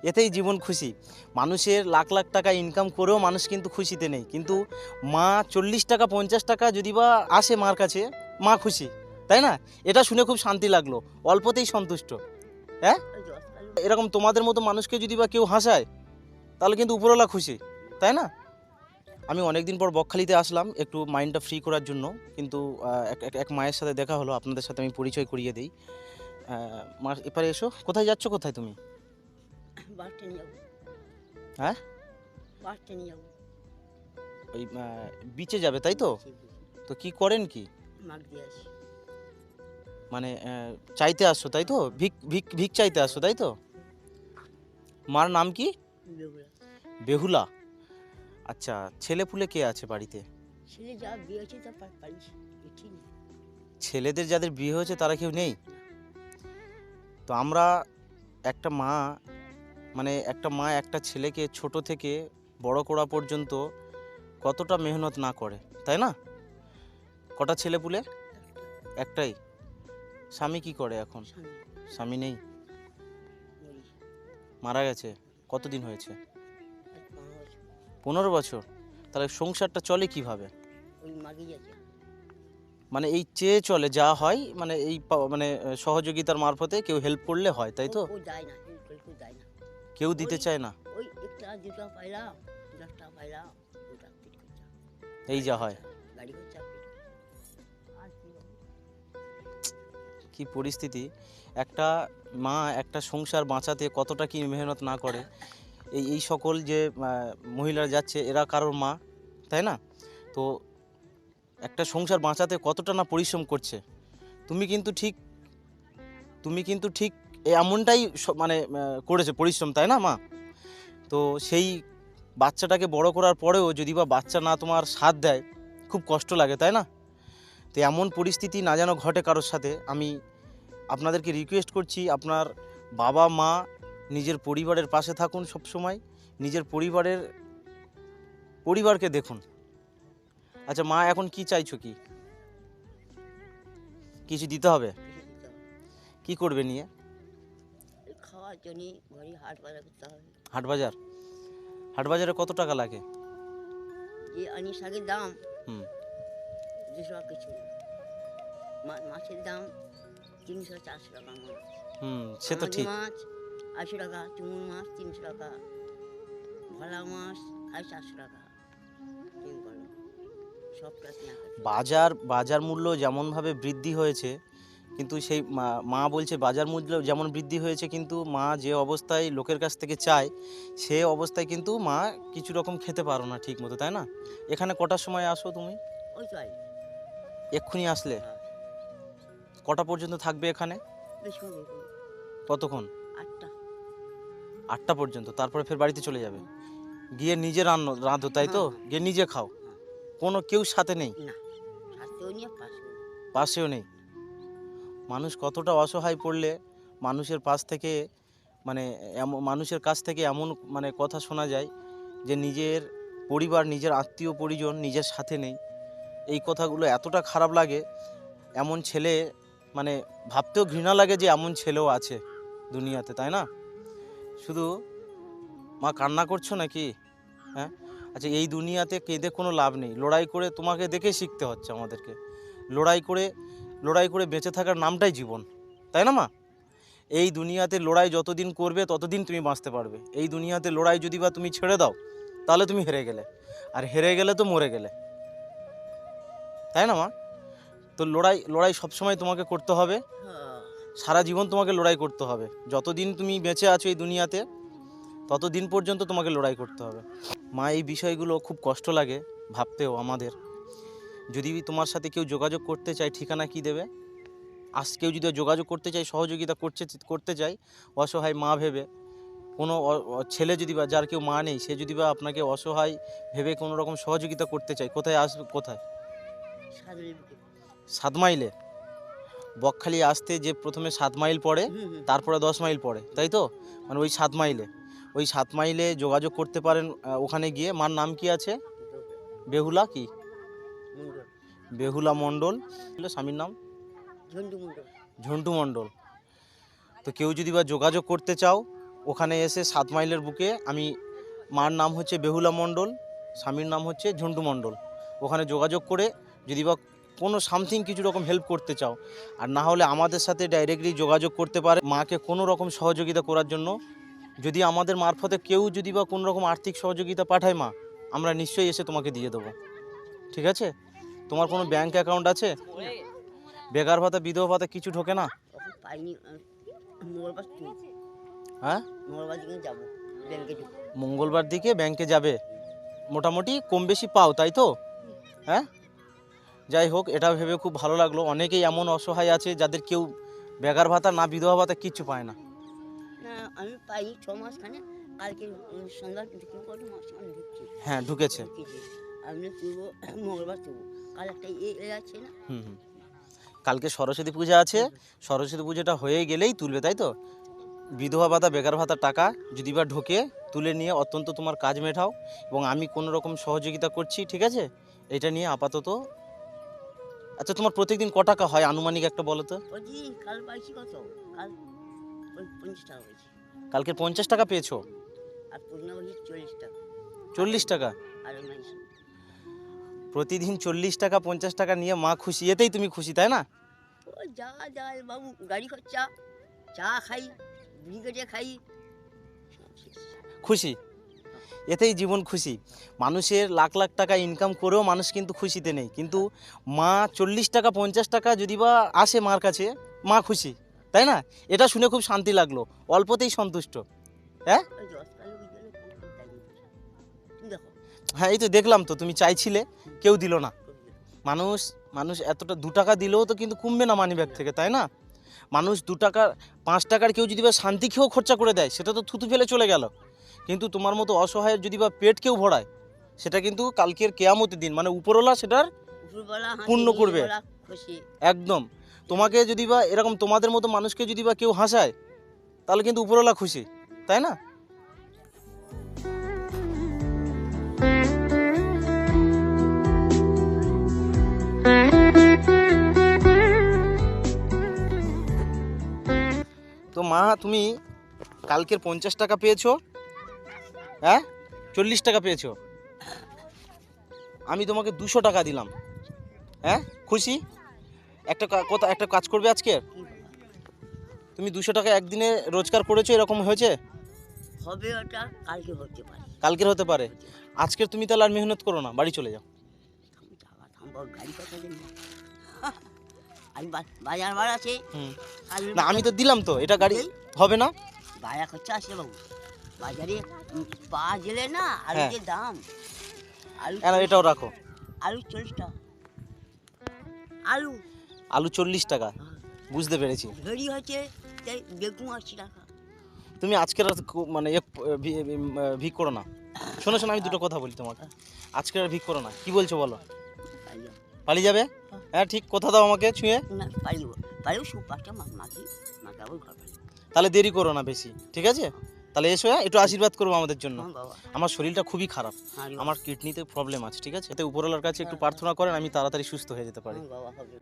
এতেই জীবন খুশি। মানুষের লাখ লাখ টাকা ইনকাম করেও মানুষ কিন্তু খুশিতে নেই, কিন্তু মা 40 টাকা 50 টাকা যদি বা আসে মার কাছে, মা খুশি, তাই না? এটা শুনে খুব শান্তি লাগলো, অল্পতেই সন্তুষ্ট। হ্যাঁ, এরকম তোমাদের মতো মানুষকে যদি বা কেউ হাসায় তাহলে কিন্তু উপরওয়ালা খুশি, তাই না? আমি অনেক দিন পর বকখালিতে আসলাম একটু মাইন্ডটা ফ্রি করার জন্য, কিন্তু এক মায়ের সাথে দেখা হলো, আপনাদের সাথে আমি পরিচয় করিয়ে দিই। মা এপারে এসো। কোথায় যাচ্ছ, কোথায় তুমি? বাস স্ট্যান্ড যাবো, হ্যাঁ, বাস স্ট্যান্ড যাবো। ওই বিচে যাবে, তাই তো? তো কি করেন কি? মাগ দিয়ে আসি। মানে চাইতে আসছো, তাই তো? ভিক ভিক ভিক চাইতে আসছো, তাই তো? মার নাম কি? বেগুলা। বেহুলা। আচ্ছা, ছেলে পুলে কে আছে বাড়িতে? ছেলে যা বিয়ে হয়েছে তা পারিস ঠিক নেই। ছেলেদের যাদের বিয়ে হয়েছে তারা কেউ নেই? তো আমরা একটা মা, মানে একটা মা একটা ছেলেকে ছোট থেকে বড় করা পর্যন্ত কতটা মেহনত না করে, তাই না? কটা ছেলে পুলে? একটাই। স্বামী কি করে এখন? স্বামী স্বামী নেই, মরি মারা গেছে। কতদিন হয়েছে? আর 15 বছর 15 বছর। তাহলে সংসারটা চলে কিভাবে? ওই মাগি যাচ্ছে। মানে এই চেয়ে চলে, যা হয় মানে এই মানে সহযোগিতার মারফতে কেউ হেল্প করলে হয়, তাই তো? ও যায় না, কেউ দেয় না। কেউ দিতে চায় না, ওই 1 টাকা 2 টাকা পাইলাম, 10 টাকা পাইলাম, 2 টাকা পেট খরচা, এই যা হয়। গাড়ি খরচা পেট আর কি হবে? কি পরিস্থিতি! একটা মা একটা সংসার বাঁচাতে কতটা কি মেহনত না করে। এই এই সকল যে মহিলারা যাচ্ছে, এরা কারোর মা, তাই না? তো একটা সংসার বাঁচাতে কতটা না পরিশ্রম করছে। তুমি কিন্তু ঠিক তুমি কিন্তু ঠিক এমনটাই মানে করেছে পরিশ্রম, তাই না মা? তো সেই বাচ্চাটাকে বড় করার পরেও যদি বা বাচ্চা না তোমার সাথ দেয়, খুব কষ্ট লাগে, তাই না? তো এমন পরিস্থিতি না যেন ঘটে কারোর সাথে। আমি আপনাদেরকে রিকোয়েস্ট করছি, আপনার বাবা মা নিজের পরিবারের পাশে থাকুন সব সময়, নিজের পরিবারকে দেখুন। আচ্ছা মা, এখন কি চাইছো? কি কিছু দিতে হবে? কিছু দিতে হবে। কি করবে নিয়ে? এই খাওয়ার জন্য ঘরে হাট বাজার করতে হবে। হাট বাজার? হাট বাজারে কত টাকা লাগে? যে আনি শাকের দাম হুম 200 টাকা কিছু না। মাছের দাম 300 400 টাকা মাছ। হুম, সে তো আমাদের ঠিক। মাছ 800 টাকা, চুঙুর মাছ 300 টাকা, ভোলা মাছ 450 টাকা। তুমি বলো, সব প্রায় কেনা কাটা। বাজার মূল্য যেমনভাবে বৃদ্ধি হয়েছে, কিন্তু সেই মা বলছে বাজার মূল্য যেমন বৃদ্ধি হয়েছে, কিন্তু মা যে অবস্থায় লোকের কাছ থেকে চায়, সে অবস্থায় কিন্তু মা কিছু রকম খেতে পারো না ঠিক মতো, তাই না? এখানে কটার সময় আসো তুমি? ওই তো এক্ষুনি আসলে হ্যাঁ, কটা পর্যন্ত থাকবে এখানে? বেশি হবে কই, কতক্ষণ? 8টা। 8টা পর্যন্ত, তারপরে ফের বাড়িতে চলে যাবে? হুম, গিয়ে নিজে রাঁধো, তাই তো? হ্যাঁ, হ্যাঁ, গিয়ে নিজে খাও? হ্যাঁ। কোনো কেউ সাথে নেই? না, স্বাস্থ্যও নিয়ে পাশেও নেই। পাশেও নেই? মানুষ কতটা অসহায় পড়লে মানুষের পাশ থেকে, মানে মানুষের কাছ থেকে এমন মানে কথা শোনা যায় যে নিজের পরিবার, নিজের আত্মীয় পরিজন নিজের সাথে নেই। এই কথাগুলো এতটা খারাপ লাগে। এমন ছেলে, মানে ভাবতেও ঘৃণা লাগে যে এমন ছেলেও আছে দুনিয়াতে, তাই না? শুধু মা কান্না করছো নাকি? হ্যাঁ, আচ্ছা, এই দুনিয়াতে কেঁদে কোনো লাভ নেই, লড়াই করে তোমাকে দেখে শিখতে হচ্ছে আমাদেরকে। লড়াই করে বেঁচে থাকার নামটাই জীবন, তাই না মা? এই দুনিয়াতে লড়াই যতদিন করবে ততদিন তুমি বাঁচতে পারবে। এই দুনিয়াতে লড়াই যদি বা তুমি ছেড়ে দাও, তাহলে তুমি হেরে গেলে, আর হেরে গেলে তো মরে গেলে, তাই না মা? তো লড়াই সবসময় তোমাকে করতে হবে, হ্যাঁ, সারা জীবন তোমাকে লড়াই করতে হবে। যতদিন তুমি বেঁচে আছো এই দুনিয়াতে, ততদিন পর্যন্ত তোমাকে লড়াই করতে হবে। মা, এই বিষয়গুলো খুব কষ্ট লাগে ভাবতেও আমাদের। যদি তোমার সাথে কেউ যোগাযোগ করতে চায়, ঠিকানা কি দেবে? কেউ যদি যোগাযোগ করতে চায়, সহযোগিতা করতে চায়, অসহায় মা ভেবে, কোনো ছেলে যদি বা যার কেউ মা নেই, সে যদি বা আপনাকে অসহায় ভেবে কোনো রকম সহযোগিতা করতে চায়, কোথায় আসবে? কোথায়? সাদরের বুকে। 7 মাইলে? বকখালি আসতে যে প্রথমে 7 মাইল পড়ে, হুম, হুম, তারপরে 10 মাইল পড়ে, তাই তো? মানে ওই 7 মাইলে যোগাযোগ করতে পারেন। ওখানে গিয়ে মার নাম কি আছে? বেহুলা কি? মন্ডল, বেহুলা মণ্ডল। স্বামীর নাম? ঝন্টু মন্ডল। ঝন্টু মণ্ডল। তো কেউ যদি বা যোগাযোগ করতে চাও, ওখানে এসে 7 মাইলের বুকে আমি, মার নাম হচ্ছে বেহুলা মণ্ডল, স্বামীর নাম হচ্ছে ঝন্টু মণ্ডল, ওখানে যোগাযোগ করে যদি বা কোনো সামথিং কিছু রকম হেল্প করতে চাও, আর না হলে আমাদের সাথে ডাইরেক্টলি যোগাযোগ করতে পারে মাকে কোনো রকম সহযোগিতা করার জন্য। যদি আমাদের মারফতে কেউ যদি বা কোনো রকম আর্থিক সহযোগিতা পাঠায় মা, আমরা নিশ্চয়ই এসে তোমাকে দিয়ে দেবো, ঠিক আছে? তোমার কোনো ব্যাংক অ্যাকাউন্ট আছে? বেকার ভাতা, বিধবা ভাতা কিছু ঢোকে না? ওকে পাইনি, মঙ্গলবার তুই হ্যাঁ, মঙ্গলবার দিকে যাবো ব্যাংকে ঢুকবো। মঙ্গলবার দিকে ব্যাংকে যাবে, মোটামুটি কম বেশি পাও তাই তো? হ্যাঁ, যাই হোক, এটা ভেবে খুব ভালো লাগলো। অনেকেই এমন অসহায় আছে যাদের কেউ বেকার ভাতা না বিধবা ভাতা কিচ্ছু পায় না। না আমি পাই 6 মাস খানে, কালকে সন্ধ্যা ঢুকে পড়ে মাস খানে ঢুকছি, হ্যাঁ, ঢুকেছে। ঢুকেছি। আমি তুলবো মঙ্গলবার তুলবো, কাল একটা এ আছে না। হুম হুম। কালকে সরস্বতী পূজা আছে, সরস্বতী পুজোটা হয়ে গেলেই তুলবে তাই তো? বিধবা ভাতা, বেকার ভাতার টাকা যদি বা ঢোকে, তুলে নিয়ে অত্যন্ত তোমার কাজ মেটাও, এবং আমি কোনো রকম সহযোগিতা করছি, ঠিক আছে? এটা নিয়ে আপাতত। আচ্ছা, তোমার প্রত্যেকদিন ক টাকা হয় আনুমানিক একটা বলো তো? প্রতিদিন কাল পাইছি কত, কাল ওই 50 টাকা হয়েছে, কালকে 50 টাকা পেয়েছো? আর পূর্ণা বলছি 40 টাকা। 40 টাকা আর মাইছি প্রতিদিন 40 টাকা 50 টাকা নিয়ে মা খুশি, এতেই তুমি খুশি তাই না? ও যা যায় বাবু, গাড়ি খরচা, চা খাই, ব্রিগেডে খাই, সব শেষ। খুশি, এতেই জীবন খুশি। মানুষের লাখ লাখ টাকা ইনকাম করেও মানুষ কিন্তু খুশিতে নেই, কিন্তু মা 40 টাকা 50 টাকা যদি বা আসে মার কাছে, মা খুশি, তাই না? এটা শুনে খুব শান্তি লাগলো, অল্পতেই সন্তুষ্ট। হ্যাঁ ওই 10 কালো বিকেলে তাই তুমি দেখো, হ্যাঁ, এই তো দেখলাম তো, তুমি চাইছিলে, কেউ দিল না। মানুষ মানুষ এতটা 2 টাকা দিলেও তো কিন্তু কমবে না মানি ব্যাগ থেকে, তাই না? মানুষ 2 টাকা 5 টাকার কেউ যদি বা শান্তি খেয়েও খরচা করে দেয়, সেটা তো থুতু ফেলে চলে গেল। কিন্তু তোমার মতো অসহায়ের যদি বা পেট কেউ ভরায়, সেটা কিন্তু কালকের কেয়ামতের দিন মানে উপরওয়ালা সেটার উপরবেলা হাসি, পূর্ণ করবে। নিচবেলা খুশি। একদম। তোমাকে যদি বা এরকম তোমাদের মতো মানুষকে যদি বা কেউ হাসায়, তাহলে কিন্তু উপরওয়ালা খুশি, তাই না? তো মা, তুমি কালকের 50 টাকা পেয়েছো, হ্যাঁ 40 টাকা পেয়েছো, আমি তোমাকে 200 টাকা দিলাম, হ্যাঁ খুশি? একটা কাজ করবে আজকে, কি বাবা, তুমি 200 টাকা একদিনে রোজগার করেছো, এরকম হয়েছে? হবে ওটা, কালকে হতে পারে। কালকের হতে পারে। আজকের তুমি তাহলে আর মেহনত করো না, বাড়ি চলে যাও। থামবো, গাড়ি কথা দেন না। আমি বাজার ভাড়া আছে, হুম। কাল না, আমি তো দিলাম তো, এটা গাড়ি হবে না। বাজার খরচা আছে বাবু, বাজারে পা গেলে না আলু হ্যাঁ। যে দাম, আলু এটাও রাখো। আলু 40 টাকা, আলু আলু 40 টাকা, বুঝতে পেরেছি। ভেড়ি হচ্ছে তাই বেগুন 80 টাকা। তুমি আজকের আর মানে ভিক করো না। শোনো শোনো, আমি দুটো কথা বলি তোমাকে, আজকের আর ভিক করো না। কি বলছো বলো? পালিয়ে পালিয়ে যাবে? হ্যাঁ ঠিক, কথা দাও আমাকে ছুঁয়ে। না, পালিয়ে সুপারটা মাকে আবার ঘর পালিয়ে। তাহলে দেরি করো না বেশি, ঠিক আছে? তাহলে এসো, হ্যাঁ একটু আশীর্বাদ করবো আমাদের জন্য। হ্যাঁ বাবা, আমার শরীরটা খুবই খারাপ, হ্যাঁ রে আমার কিডনিতে প্রবলেম আছে, ঠিক আছে? এতে উপরওয়ালার কাছে একটু প্রার্থনা করেন আমি তাড়াতাড়ি সুস্থ হয়ে যেতে পারি। বাবা, হবে।